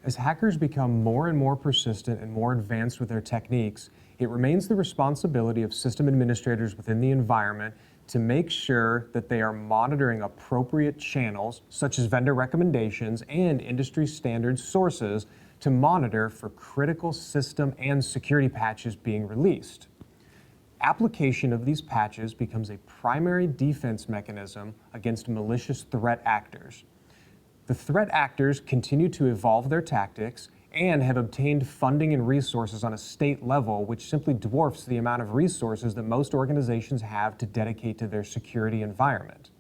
As hackers become more and more persistent and more advanced with their techniques, it remains the responsibility of system administrators within the environment to make sure that they are monitoring appropriate channels, such as vendor recommendations and industry standard sources, to monitor for critical system and security patches being released. Application of these patches becomes a primary defense mechanism against malicious threat actors. The threat actors continue to evolve their tactics and have obtained funding and resources on a state level, which simply dwarfs the amount of resources that most organizations have to dedicate to their security environment.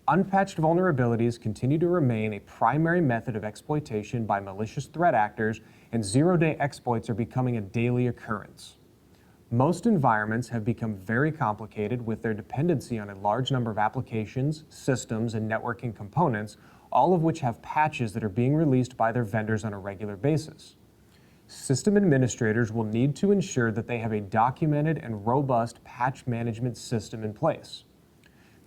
Unpatched vulnerabilities continue to remain a primary method of exploitation by malicious threat actors, and zero-day exploits are becoming a daily occurrence. Most environments have become very complicated with their dependency on a large number of applications, systems, and networking components, all of which have patches that are being released by their vendors on a regular basis. System administrators will need to ensure that they have a documented and robust patch management system in place.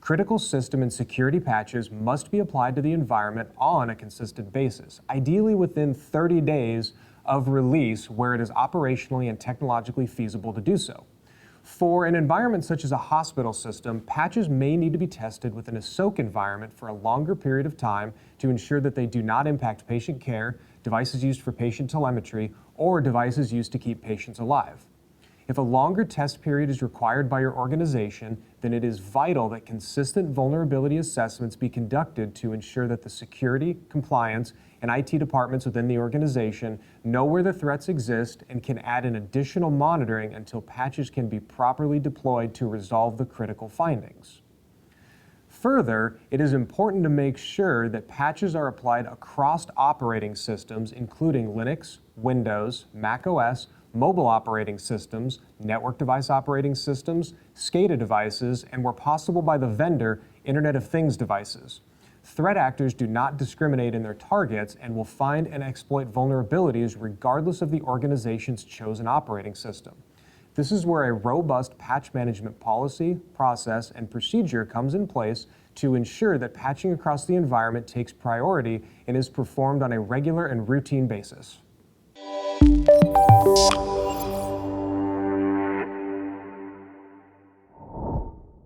Critical system and security patches must be applied to the environment on a consistent basis, ideally within 30 days of release where it is operationally and technologically feasible to do so. For an environment such as a hospital system, patches may need to be tested within a SOAK environment for a longer period of time to ensure that they do not impact patient care, devices used for patient telemetry, or devices used to keep patients alive. If a longer test period is required by your organization, then it is vital that consistent vulnerability assessments be conducted to ensure that the security, compliance, and IT departments within the organization know where the threats exist and can add an additional monitoring until patches can be properly deployed to resolve the critical findings. Further, it is important to make sure that patches are applied across operating systems, including Linux, Windows, Mac OS, mobile operating systems, network device operating systems, SCADA devices, and where possible by the vendor, Internet of Things devices. Threat actors do not discriminate in their targets and will find and exploit vulnerabilities regardless of the organization's chosen operating system. This is where a robust patch management policy, process, and procedure comes in place to ensure that patching across the environment takes priority and is performed on a regular and routine basis.